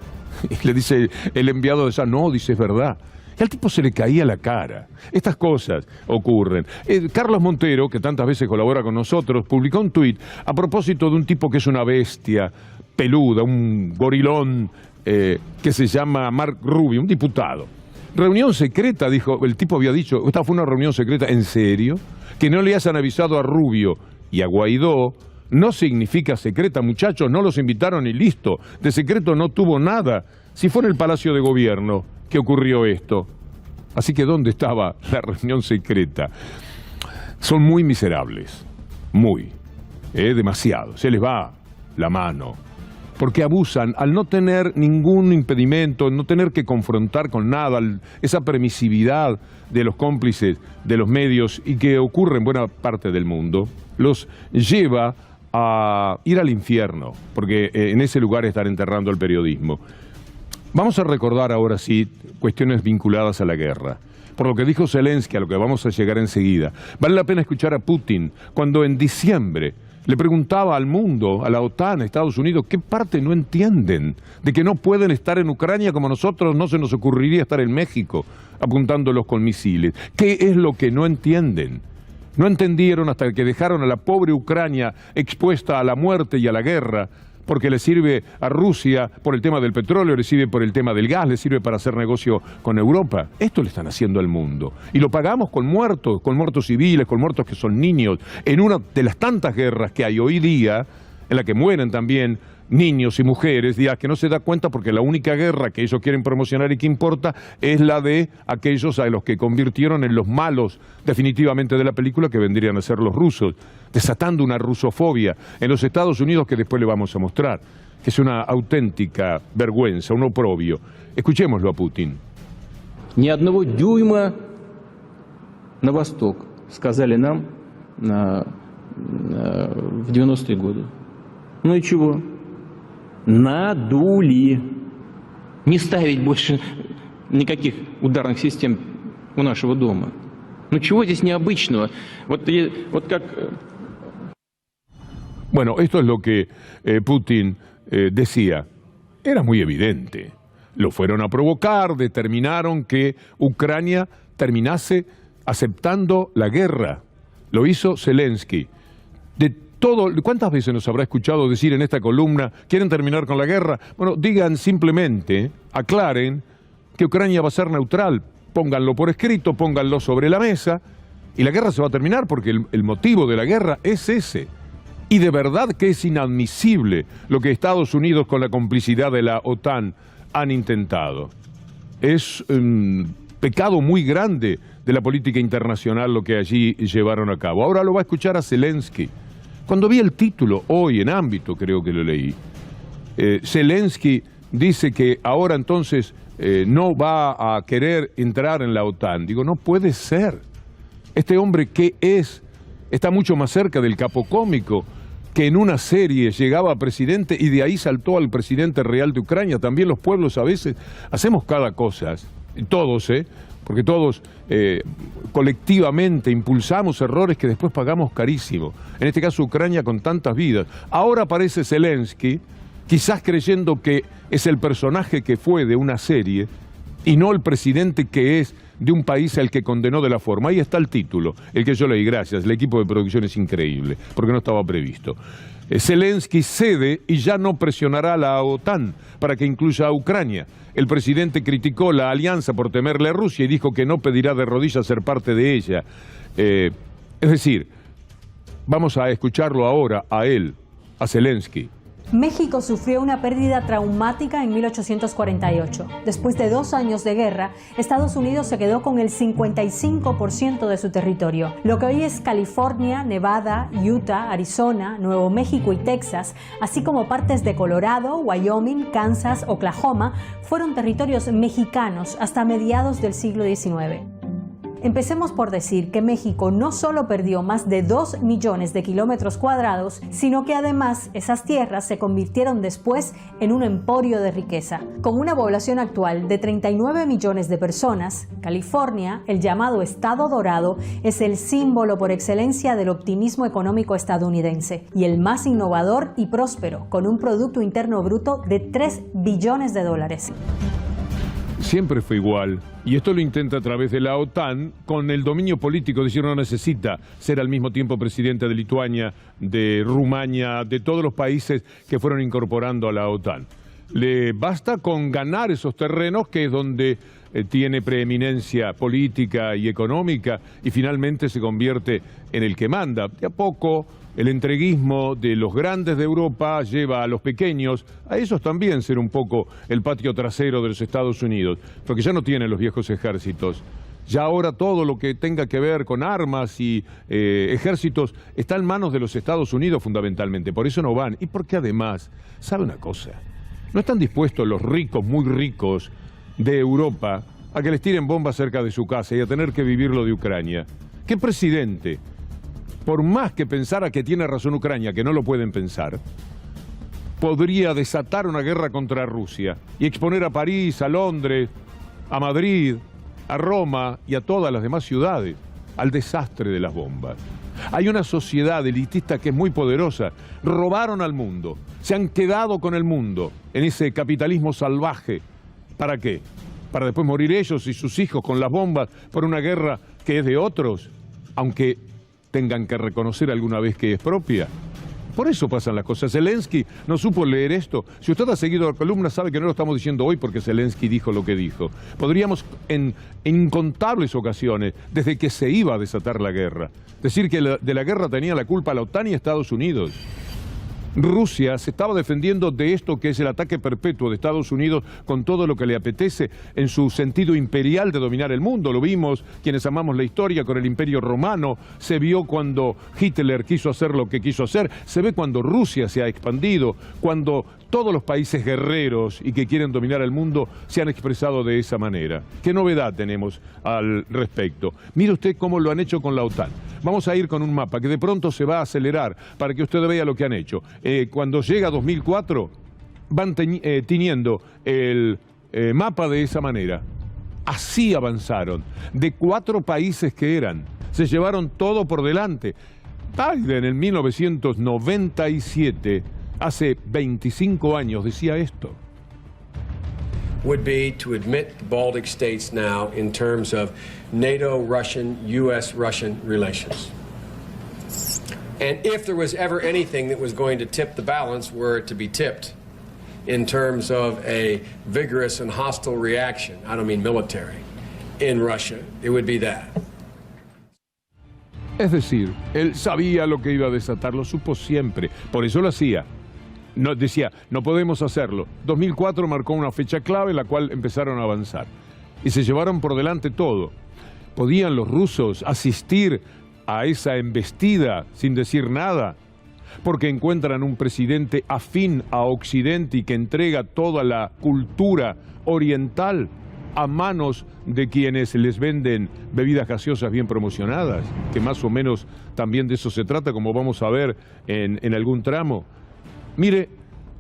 Y le dice el enviado de esa, no, dice, es verdad. Y al tipo se le caía la cara. Estas cosas ocurren. Carlos Montero, que tantas veces colabora con nosotros, publicó un tuit a propósito de un tipo que es una bestia peluda, un gorilón que se llama Mark Rubio, un diputado. Reunión secreta, dijo, el tipo había dicho, esta fue una reunión secreta, ¿en serio? Que no le hayan avisado a Rubio y a Guaidó no significa secreta, muchachos, no los invitaron y listo. De secreto no tuvo nada. Si fue en el Palacio de Gobierno que ocurrió esto. Así que ¿dónde estaba la reunión secreta? Son muy miserables, muy, demasiado. Se les va la mano, porque abusan al no tener ningún impedimento, no tener que confrontar con nada, esa permisividad de los cómplices de los medios y que ocurre en buena parte del mundo, los lleva a ir al infierno, porque en ese lugar están enterrando el periodismo. Vamos a recordar ahora sí cuestiones vinculadas a la guerra. Por lo que dijo Zelensky, a lo que vamos a llegar enseguida. Vale la pena escuchar a Putin cuando en diciembre le preguntaba al mundo, a la OTAN, a Estados Unidos, ¿qué parte no entienden? De que no pueden estar en Ucrania como nosotros, no se nos ocurriría estar en México apuntándolos con misiles. ¿Qué es lo que no entienden? No entendieron hasta que dejaron a la pobre Ucrania expuesta a la muerte y a la guerra, porque le sirve a Rusia por el tema del petróleo, le sirve por el tema del gas, le sirve para hacer negocio con Europa. Esto le están haciendo al mundo. Y lo pagamos con muertos civiles, con muertos que son niños, en una de las tantas guerras que hay hoy día, en la que mueren también niños y mujeres, días que no se da cuenta porque la única guerra que ellos quieren promocionar y que importa es la de aquellos a los que convirtieron en los malos definitivamente de la película, que vendrían a ser los rusos, desatando una rusofobia en los Estados Unidos que después le vamos a mostrar, que es una auténtica vergüenza, un oprobio. Escuchémoslo a Putin. Ни одного дюйма на восток, сказали нам в 90-е годы. Ну и чего? Надули. Не ставить больше никаких ударных систем у нашего дома. Ну чего здесь необычного? Вот как... Bueno, esto es lo que Putin decía. Era muy evidente. Lo fueron a provocar, determinaron que Ucrania terminase aceptando la guerra. Lo hizo Zelensky. ¿Cuántas veces nos habrá escuchado decir en esta columna, quieren terminar con la guerra? Bueno, digan simplemente, aclaren que Ucrania va a ser neutral, pónganlo por escrito, pónganlo sobre la mesa y la guerra se va a terminar porque el motivo de la guerra es ese. Y de verdad que es inadmisible lo que Estados Unidos con la complicidad de la OTAN han intentado. Es un pecado muy grande de la política internacional lo que allí llevaron a cabo. Ahora lo va a escuchar a Zelensky. Cuando vi el título, hoy en Ámbito creo que lo leí, Zelensky dice que ahora entonces no va a querer entrar en la OTAN. Digo, no puede ser. Este hombre, ¿qué es? Está mucho más cerca del capo cómico, que en una serie llegaba a presidente y de ahí saltó al presidente real de Ucrania. También los pueblos a veces hacemos cada cosa, todos, porque todos colectivamente impulsamos errores que después pagamos carísimo. En este caso Ucrania con tantas vidas. Ahora aparece Zelensky, quizás creyendo que es el personaje que fue de una serie y no el presidente que es de un país al que condenó de la forma. Ahí está el título, el que yo leí, gracias. El equipo de producción es increíble, porque no estaba previsto. Zelensky cede y ya no presionará a la OTAN para que incluya a Ucrania. El presidente criticó la alianza por temerle a Rusia y dijo que no pedirá de rodillas ser parte de ella. Es decir, vamos a escucharlo ahora a él, a Zelensky. México sufrió una pérdida traumática en 1848. Después de 2 años de guerra, Estados Unidos se quedó con el 55% de su territorio. Lo que hoy es California, Nevada, Utah, Arizona, Nuevo México y Texas, así como partes de Colorado, Wyoming, Kansas, Oklahoma, fueron territorios mexicanos hasta mediados del siglo XIX. Empecemos por decir que México no solo perdió más de 2 millones de kilómetros cuadrados, sino que además esas tierras se convirtieron después en un emporio de riqueza. Con una población actual de 39 millones de personas, California, el llamado Estado Dorado, es el símbolo por excelencia del optimismo económico estadounidense y el más innovador y próspero, con un Producto Interno Bruto de $3 billones. Siempre fue igual, y esto lo intenta a través de la OTAN con el dominio político, es decir, no necesita ser al mismo tiempo presidente de Lituania, de Rumania, de todos los países que fueron incorporando a la OTAN. Le basta con ganar esos terrenos, que es donde tiene preeminencia política y económica, y finalmente se convierte en el que manda. De a poco, el entreguismo de los grandes de Europa lleva a los pequeños a esos también ser un poco el patio trasero de los Estados Unidos, porque ya no tienen los viejos ejércitos. Ya ahora todo lo que tenga que ver con armas y ejércitos está en manos de los Estados Unidos fundamentalmente, por eso no van. Y porque además, ¿sabe una cosa? No están dispuestos los ricos, muy ricos de Europa a que les tiren bombas cerca de su casa y a tener que vivir lo de Ucrania. ¿Qué presidente, por más que pensara que tiene razón Ucrania, que no lo pueden pensar, podría desatar una guerra contra Rusia y exponer a París, a Londres, a Madrid, a Roma y a todas las demás ciudades al desastre de las bombas? Hay una sociedad elitista que es muy poderosa. Robaron al mundo, se han quedado con el mundo en ese capitalismo salvaje. ¿Para qué? ¿Para después morir ellos y sus hijos con las bombas por una guerra que es de otros, aunque tengan que reconocer alguna vez que es propia? Por eso pasan las cosas. Zelensky no supo leer esto. Si usted ha seguido la columna sabe que no lo estamos diciendo hoy porque Zelensky dijo lo que dijo. Podríamos en incontables ocasiones, desde que se iba a desatar la guerra, decir que de la guerra tenía la culpa la OTAN y Estados Unidos. Rusia se estaba defendiendo de esto que es el ataque perpetuo de Estados Unidos con todo lo que le apetece en su sentido imperial de dominar el mundo. Lo vimos quienes amamos la historia con el Imperio Romano, se vio cuando Hitler quiso hacer lo que quiso hacer, se ve cuando Rusia se ha expandido, cuando todos los países guerreros y que quieren dominar el mundo se han expresado de esa manera. ¿Qué novedad tenemos al respecto? Mire usted cómo lo han hecho con la OTAN. Vamos a ir con un mapa que de pronto se va a acelerar para que usted vea lo que han hecho. Cuando llega 2004, van tiñendo el mapa de esa manera. Así avanzaron. De 4 países que eran, se llevaron todo por delante. Biden en 1997, hace 25 años, decía esto. Would be to admit the Baltic states now in terms of NATO-Russian, U.S.-Russian relations. And if there was ever anything that was going to tip the balance, were it to be tipped in terms of a vigorous and hostile reaction, I don't mean military, in Russia, it would be that. Es decir, él sabía lo que iba a desatar, lo supo siempre, por eso lo hacía. No, decía, no podemos hacerlo. 2004 marcó una fecha clave en la cual empezaron a avanzar. Y se llevaron por delante todo. ¿Podían los rusos asistir a esa embestida sin decir nada? Porque encuentran un presidente afín a Occidente y que entrega toda la cultura oriental a manos de quienes les venden bebidas gaseosas bien promocionadas, que más o menos también de eso se trata, como vamos a ver en algún tramo. Mire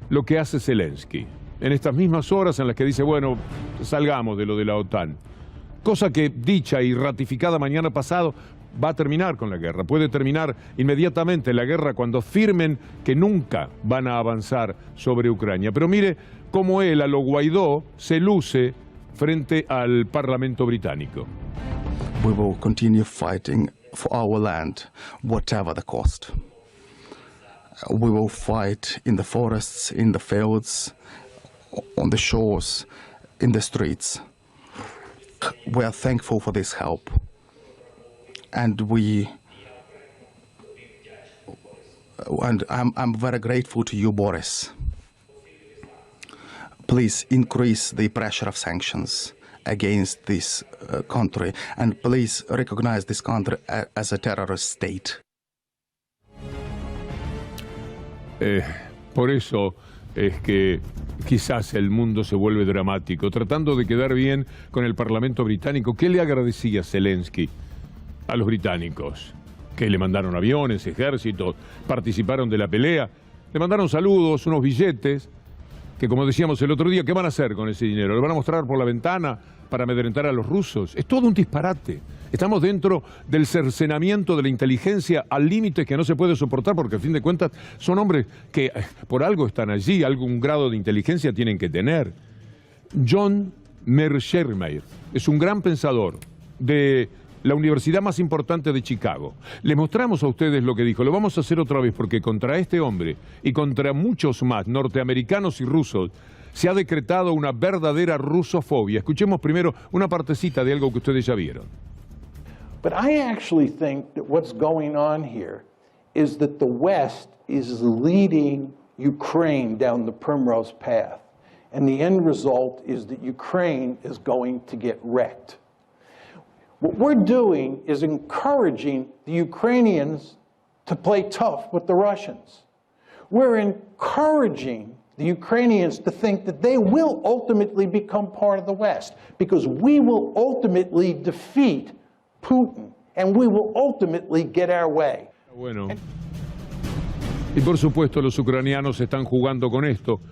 lo que hace Zelensky en estas mismas horas en las que dice, bueno, salgamos de lo de la OTAN. Cosa que dicha y ratificada mañana pasado va a terminar con la guerra. Puede terminar inmediatamente la guerra cuando firmen que nunca van a avanzar sobre Ucrania. Pero mire cómo él a lo Guaidó se luce frente al Parlamento británico. We will continue fighting for our land, whatever the cost. We will fight in the forests, in the fields, on the shores, in the streets. We are thankful for this help, and I'm very grateful to you, Boris. Please increase the pressure of sanctions against this country, and please recognize this country as a terrorist state. Por eso es que quizás el mundo se vuelve dramático, tratando de quedar bien con el Parlamento británico. ¿Qué le agradecía Zelensky a los británicos? Que le mandaron aviones, ejércitos, participaron de la pelea, le mandaron saludos, unos billetes, que como decíamos el otro día, ¿qué van a hacer con ese dinero? ¿Lo van a mostrar por la ventana para amedrentar a los rusos? Es todo un disparate. Estamos dentro del cercenamiento de la inteligencia al límite que no se puede soportar, porque al fin de cuentas son hombres que por algo están allí, algún grado de inteligencia tienen que tener. John Mearsheimer es un gran pensador de la universidad más importante de Chicago. Les mostramos a ustedes lo que dijo. Lo vamos a hacer otra vez porque contra este hombre y contra muchos más norteamericanos y rusos se ha decretado una verdadera rusofobia. Escuchemos primero una partecita de algo que ustedes ya vieron. But I actually think that what's going on here is that the West is leading Ukraine down the primrose path. And the end result is that Ukraine is going to get wrecked. What we're doing is encouraging the Ukrainians to play tough with the Russians. We're encouraging the Ukrainians to think that they will ultimately become part of the West, because we will ultimately defeat Putin and we will ultimately get our way. Bueno. Y por supuesto los ucranianos están jugando con esto.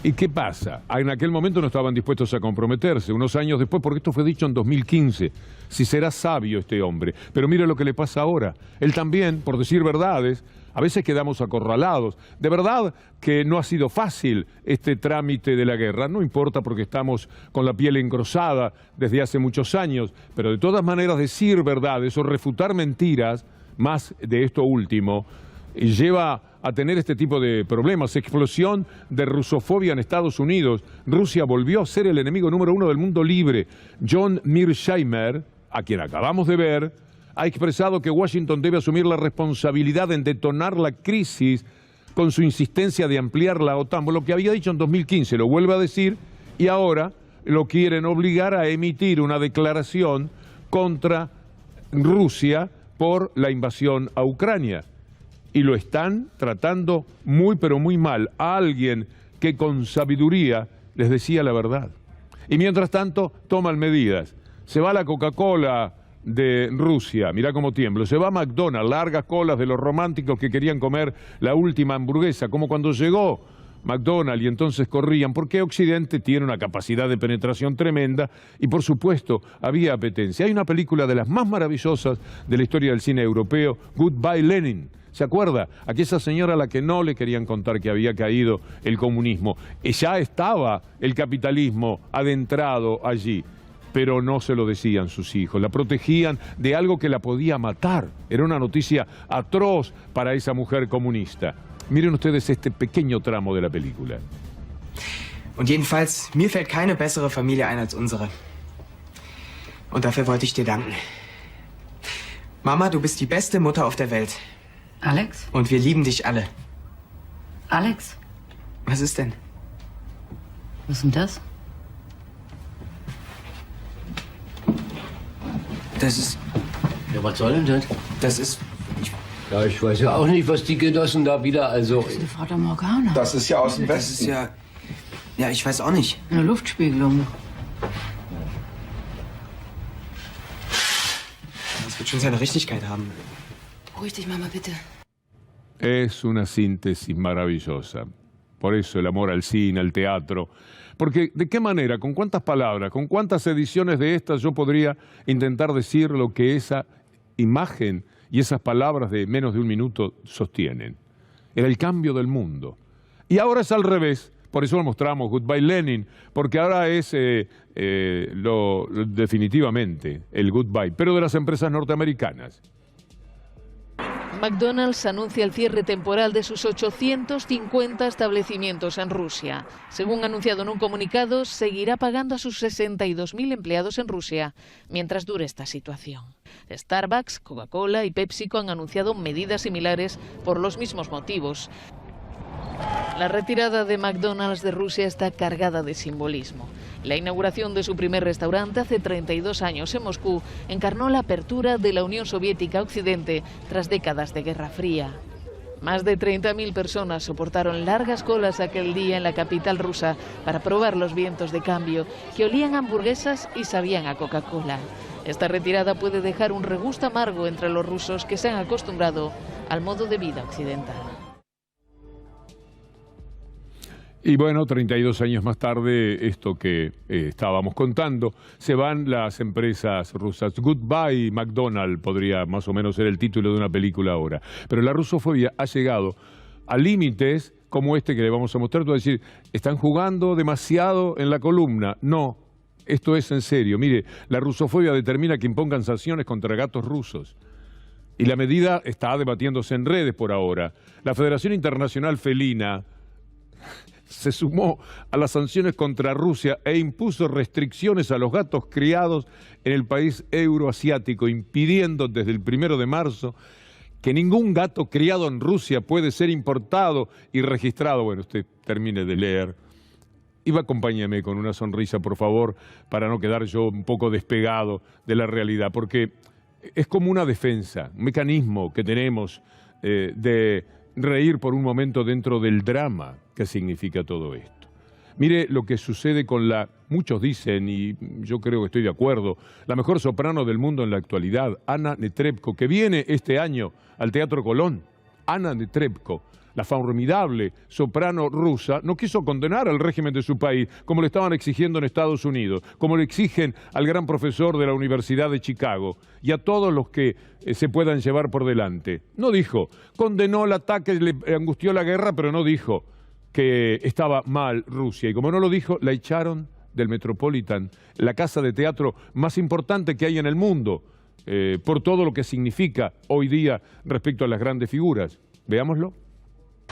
¿Y qué pasa? En aquel momento no estaban dispuestos a comprometerse, unos años después, porque esto fue dicho en 2015. Si será sabio este hombre. Pero mire lo que le pasa ahora. Él también, por decir verdades, a veces quedamos acorralados. De verdad que no ha sido fácil este trámite de la guerra. No importa porque estamos con la piel engrosada desde hace muchos años. Pero de todas maneras decir verdades o refutar mentiras, más de esto último, lleva a tener este tipo de problemas. Explosión de rusofobia en Estados Unidos. Rusia volvió a ser el enemigo número 1 del mundo libre. John Mearsheimer, a quien acabamos de ver, ha expresado que Washington debe asumir la responsabilidad en detonar la crisis con su insistencia de ampliar la OTAN. Lo que había dicho en 2015 lo vuelve a decir y ahora lo quieren obligar a emitir una declaración contra Rusia por la invasión a Ucrania. Y lo están tratando muy pero muy mal a alguien que con sabiduría les decía la verdad. Y mientras tanto toman medidas. Se va la Coca-Cola de Rusia, mirá cómo tiemblo. Se va McDonald's, largas colas de los románticos que querían comer la última hamburguesa, como cuando llegó McDonald's y entonces corrían, porque Occidente tiene una capacidad de penetración tremenda y por supuesto había apetencia. Hay una película de las más maravillosas de la historia del cine europeo, Goodbye Lenin. ¿Se acuerda? Aquella señora a la que no le querían contar que había caído el comunismo. Ya estaba el capitalismo adentrado allí, pero no se lo decían sus hijos. La protegían de algo que la podía matar. Era una noticia atroz para esa mujer comunista. Miren ustedes este pequeño tramo de la película. Und jedenfalls, mir fällt keine bessere Familie ein als unsere. Und dafür wollte ich dir danken. Mama, du bist die beste Mutter auf der Welt. Alex? Und wir lieben dich alle. Alex? Was ist denn? Was ist denn das? Das ist... Ja, was soll denn das? Das ist... Ja, ich weiß ja auch nicht, was die Genossen da wieder, also... Das ist eine Fata Morgana. Das ist ja aus dem Westen. Das ist ja... Ja, ich weiß auch nicht. Eine Luftspiegelung. Das wird schon seine Richtigkeit haben. Beruhig dich, Mama, bitte. Es una síntesis maravillosa. Por eso el amor al cine, al teatro. Porque ¿de qué manera, con cuántas palabras, con cuántas ediciones de estas yo podría intentar decir lo que esa imagen y esas palabras de menos de un minuto sostienen? Era el cambio del mundo. Y ahora es al revés. Por eso lo mostramos, Goodbye Lenin, porque ahora es definitivamente el goodbye, pero de las empresas norteamericanas. McDonald's anuncia el cierre temporal de sus 850 establecimientos en Rusia. Según anunciado en un comunicado, seguirá pagando a sus 62.000 empleados en Rusia mientras dure esta situación. Starbucks, Coca-Cola y PepsiCo han anunciado medidas similares por los mismos motivos. La retirada de McDonald's de Rusia está cargada de simbolismo. La inauguración de su primer restaurante hace 32 años en Moscú encarnó la apertura de la Unión Soviética a Occidente tras décadas de Guerra Fría. Más de 30.000 personas soportaron largas colas aquel día en la capital rusa para probar los vientos de cambio que olían a hamburguesas y sabían a Coca-Cola. Esta retirada puede dejar un regusto amargo entre los rusos que se han acostumbrado al modo de vida occidental. Y bueno, 32 años más tarde, esto que estábamos contando, se van las empresas rusas. Goodbye McDonald's podría más o menos ser el título de una película ahora. Pero la rusofobia ha llegado a límites como este que le vamos a mostrar. Tú vas a decir, ¿están jugando demasiado en la columna? No, esto es en serio. Mire, la rusofobia determina que impongan sanciones contra gatos rusos. Y la medida está debatiéndose en redes por ahora. La Federación Internacional Felina se sumó a las sanciones contra Rusia e impuso restricciones a los gatos criados en el país euroasiático, impidiendo desde el 1 de marzo que ningún gato criado en Rusia puede ser importado y registrado. Bueno, usted termine de leer. Y acompáñame con una sonrisa, por favor, para no quedar yo un poco despegado de la realidad, porque es como una defensa, un mecanismo que tenemos de reír por un momento dentro del drama que significa todo esto. Mire lo que sucede con muchos dicen, y yo creo que estoy de acuerdo, la mejor soprano del mundo en la actualidad, Anna Netrebko, que viene este año al Teatro Colón. Anna Netrebko, la formidable soprano rusa, no quiso condenar al régimen de su país, como le estaban exigiendo en Estados Unidos, como le exigen al gran profesor de la Universidad de Chicago y a todos los que se puedan llevar por delante. No dijo, condenó el ataque, le angustió la guerra, pero no dijo que estaba mal Rusia. Y como no lo dijo, la echaron del Metropolitan, la casa de teatro más importante que hay en el mundo, por todo lo que significa hoy día respecto a las grandes figuras. Veámoslo.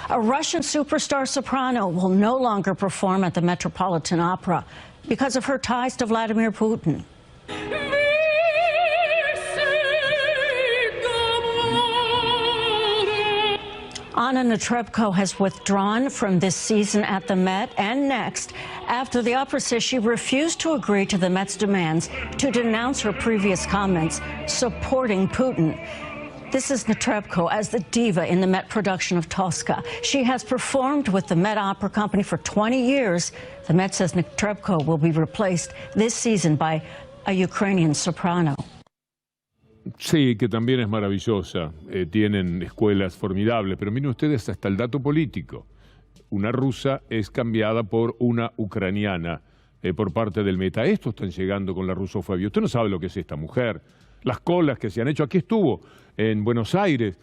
A Russian superstar soprano will no longer perform at the Metropolitan Opera because of her ties to Vladimir Putin. Anna Netrebko has withdrawn from this season at the Met and next after the opera says she refused to agree to the Met's demands to denounce her previous comments supporting Putin. This is Netrebko as the diva in the Met production of Tosca. She has performed with the Met Opera Company for 20 years. The Met says Netrebko will be replaced this season by a Ukrainian soprano. Sí, que también es maravillosa. Tienen escuelas formidables, pero miren ustedes hasta el dato político. Una rusa es cambiada por una ucraniana por parte del Met. A esto están llegando con la rusofobia. Usted no sabe lo que es esta mujer. Las colas que se han hecho. Aquí estuvo en Buenos Aires.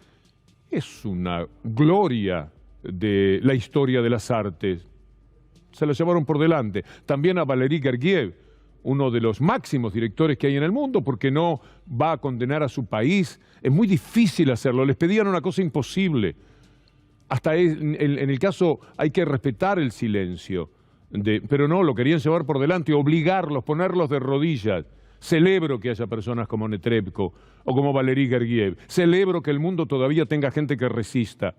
Es una gloria de la historia de las artes. Se la llevaron por delante. También a Valery Gergiev, uno de los máximos directores que hay en el mundo, porque no va a condenar a su país. Es muy difícil hacerlo. Les pedían una cosa imposible. Hasta en el caso hay que respetar el silencio. Pero no, lo querían llevar por delante, obligarlos, ponerlos de rodillas. Celebro que haya personas como Netrebko o como Valery Gergiev. Celebro que el mundo todavía tenga gente que resista.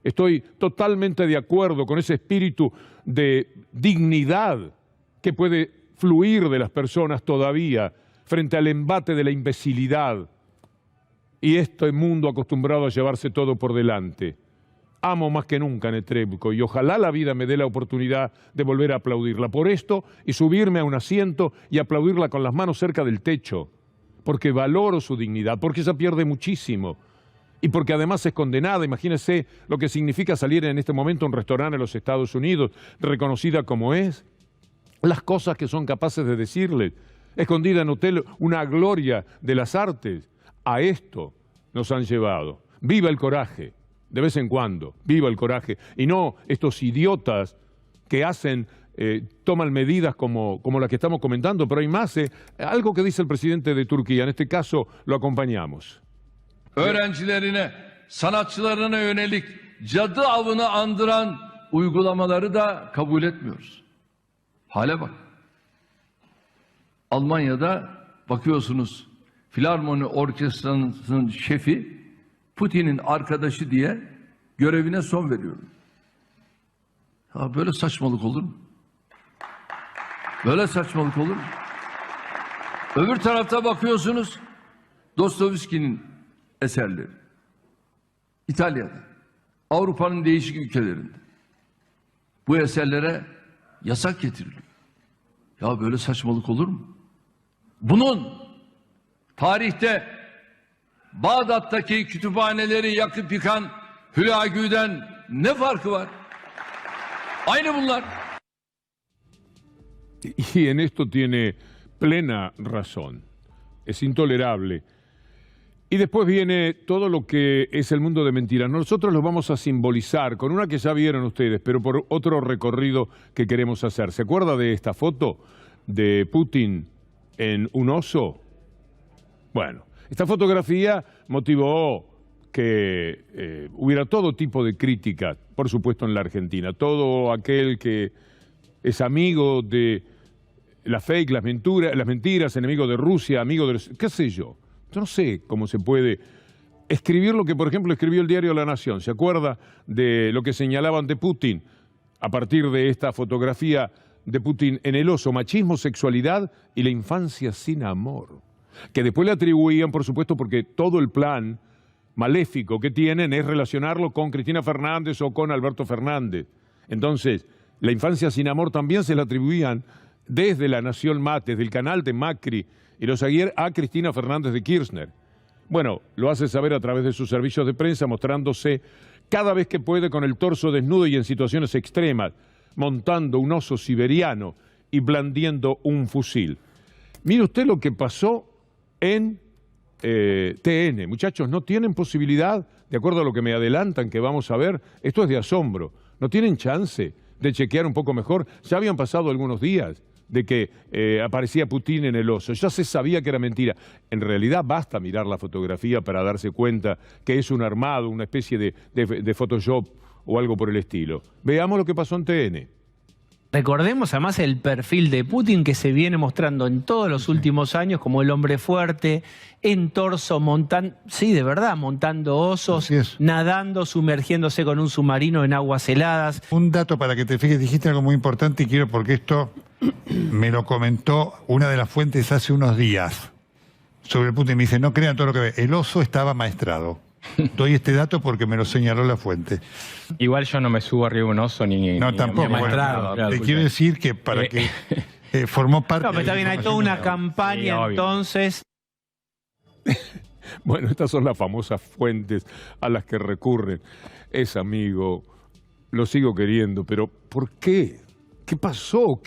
Estoy totalmente de acuerdo con ese espíritu de dignidad que puede fluir de las personas todavía frente al embate de la imbecilidad y este mundo acostumbrado a llevarse todo por delante. Amo más que nunca a Netrebko y ojalá la vida me dé la oportunidad de volver a aplaudirla por esto y subirme a un asiento y aplaudirla con las manos cerca del techo, porque valoro su dignidad, porque ella pierde muchísimo y porque además es condenada. Imagínense lo que significa salir en este momento a un restaurante en los Estados Unidos, reconocida como es, las cosas que son capaces de decirle, escondida en hotel, una gloria de las artes. A esto nos han llevado. ¡Viva el coraje! De vez en cuando, viva el coraje. Y no estos idiotas que hacen, toman medidas como las que estamos comentando, pero hay más. Algo que dice el presidente de Turquía, en este caso lo acompañamos. Öğrencilerine, sanatçılarına yönelik cadı avını andıran uygulamaları da kabul etmiyoruz. Hale bak. Almanya'da bakıyorsunuz Filarmoni Orkestrası'nın şefi Putin'in arkadaşı diye görevine son veriyor. Ya böyle saçmalık olur mu? Böyle saçmalık olur mu? Öbür tarafta bakıyorsunuz Dostoyevski'nin eserleri. İtalya'da, Avrupa'nın değişik ülkelerinde bu eserlere yasak getiriliyor. Ya böyle saçmalık olur mu? Bunun tarihte Bağdat'taki kütüphaneleri yakıp yıkan Hülagü'den ne farkı var? Aynı bunlar. Y en esto tiene plena razón. Es intolerable. Y después viene todo lo que es el mundo de mentiras. Nosotros lo vamos a simbolizar con una que ya vieron ustedes, pero por otro recorrido que queremos hacer. ¿Se acuerda de esta foto de Putin en un oso? Bueno, esta fotografía motivó que hubiera todo tipo de crítica, por supuesto en la Argentina. Todo aquel que es amigo de las fake, las mentiras, enemigo de Rusia, amigo de... qué sé yo. Yo no sé cómo se puede escribir lo que, por ejemplo, escribió el diario La Nación. ¿Se acuerda de lo que señalaban de Putin a partir de esta fotografía de Putin en el oso? Machismo, sexualidad y la infancia sin amor. Que después le atribuían, por supuesto, porque todo el plan maléfico que tienen es relacionarlo con Cristina Fernández o con Alberto Fernández. Entonces, la infancia sin amor también se la atribuían desde La Nación Mate, desde el canal de Macri y los Aguirre a Cristina Fernández de Kirchner. Bueno, lo hace saber a través de sus servicios de prensa, mostrándose cada vez que puede con el torso desnudo y en situaciones extremas, montando un oso siberiano y blandiendo un fusil. Mire usted lo que pasó en TN. Muchachos, no tienen posibilidad, de acuerdo a lo que me adelantan que vamos a ver, esto es de asombro, no tienen chance de chequear un poco mejor. Ya habían pasado algunos días de que aparecía Putin en el oso. Ya se sabía que era mentira. En realidad basta mirar la fotografía para darse cuenta que es un armado, una especie de Photoshop o algo por el estilo. Veamos lo que pasó en TN. Recordemos además el perfil de Putin que se viene mostrando en todos los últimos años como el hombre fuerte, en torso, sí, de verdad, montando osos, nadando, sumergiéndose con un submarino en aguas heladas. Un dato para que te fijes, dijiste algo muy importante y quiero porque esto me lo comentó una de las fuentes hace unos días sobre Putin. Me dice, no crean todo lo que ve, el oso estaba amaestrado. Doy este dato porque me lo señaló la fuente. Igual yo no me subo arriba de un oso ni... No, tampoco. Bueno, te quiero decir que para que formó parte... No, pero está bien, hay toda una campaña entonces... Bueno, estas son las famosas fuentes a las que recurren. Es amigo, lo sigo queriendo, pero ¿por qué? ¿Qué pasó?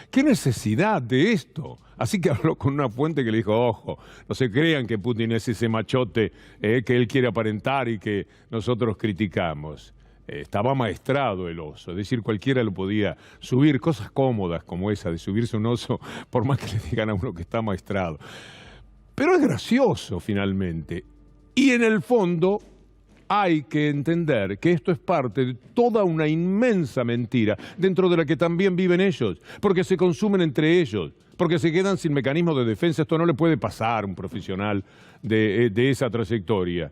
¿Qué necesidad de esto? Así que habló con una fuente que le dijo, ojo, no se crean que Putin es ese machote que él quiere aparentar y que nosotros criticamos. Estaba amaestrado el oso, es decir, cualquiera lo podía subir, cosas cómodas como esa de subirse un oso, por más que le digan a uno que está amaestrado. Pero es gracioso finalmente. Y en el fondo hay que entender que esto es parte de toda una inmensa mentira, dentro de la que también viven ellos, porque se consumen entre ellos, porque se quedan sin mecanismo de defensa. Esto no le puede pasar a un profesional de esa trayectoria.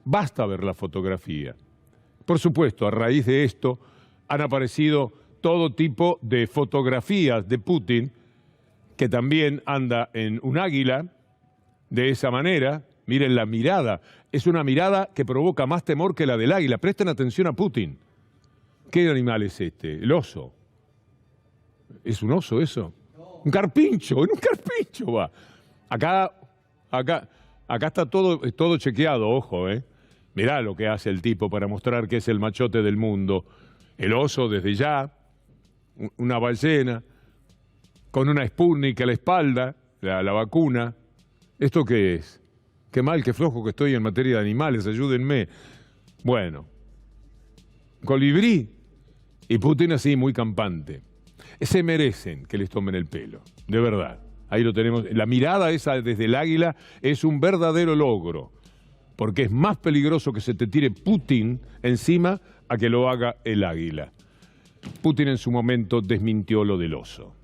Basta ver la fotografía. Por supuesto, a raíz de esto han aparecido todo tipo de fotografías de Putin, que también anda en un águila, de esa manera. Miren la mirada, es una mirada que provoca más temor que la del águila. Presten atención a Putin. ¿Qué animal es este? El oso. ¿Es un oso eso? Un carpincho, en un carpincho va. Acá está todo chequeado, ojo, Mirá lo que hace el tipo para mostrar que es el machote del mundo. El oso desde ya, una ballena, con una Sputnik a la espalda, la vacuna. ¿Esto qué es? Qué mal, qué flojo que estoy en materia de animales, ayúdenme. Bueno, colibrí, Y Putin así, muy campante. Se merecen que les tomen el pelo, de verdad. Ahí lo tenemos. La mirada esa desde el águila es un verdadero logro, porque es más peligroso que se te tire Putin encima a que lo haga el águila. Putin en su momento desmintió lo del oso.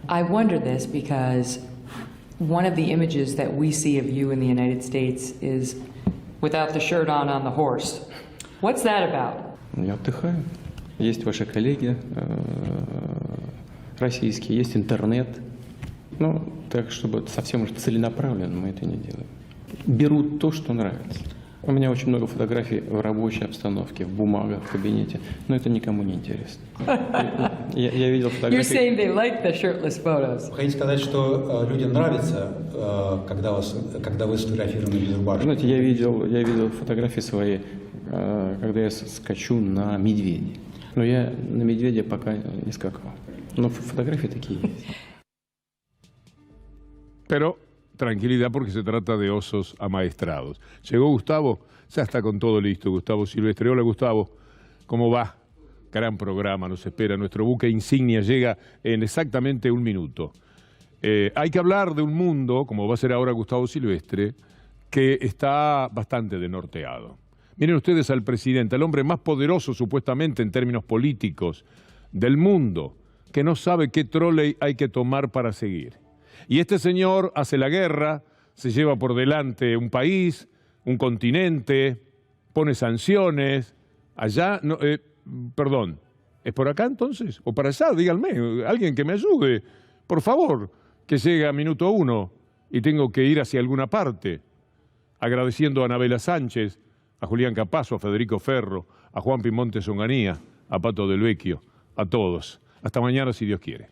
I wonder this because one of the images that we see of you in the United States is without the shirt on the horse. What's that about? Я отдыхаю. Есть ваши коллеги российские, есть интернет. Ну, так, чтобы совсем уж целенаправленно мы это не делаем. Беру то, что нравится. У меня очень много фотографий в рабочей обстановке, в бумагах, в кабинете, но это никому не интересно. Я видел фотографии... You're saying they like the shirtless photos. Вы хотите сказать, что людям нравится, когда вы сфотографированы без рубашки? Знаете, я видел фотографии свои, когда я скачу на медведе. Но я на медведе пока не скакал. Но фотографии такие есть. Pero tranquilidad, porque se trata de osos amaestrados. Llegó Gustavo, ya está con todo listo, Gustavo Silvestre. Hola Gustavo, ¿cómo va? Gran programa, nos espera. Nuestro buque insignia llega en exactamente un minuto. Hay que hablar de un mundo, como va a ser ahora Gustavo Silvestre, que está bastante denorteado. Miren ustedes al presidente, el hombre más poderoso supuestamente en términos políticos del mundo, que no sabe qué trole hay que tomar para seguir. Y este señor hace la guerra, se lleva por delante un país, un continente, pone sanciones. Allá, no, perdón, ¿es por acá entonces? ¿O para allá? Díganme, alguien que me ayude, por favor, que llegue a minuto 1 y tengo que ir hacia alguna parte. Agradeciendo a Anabela Sánchez, a Julián Capazo, a Federico Ferro, a Juan Pimonte Songanía, a Pato del Vecchio, a todos. Hasta mañana si Dios quiere.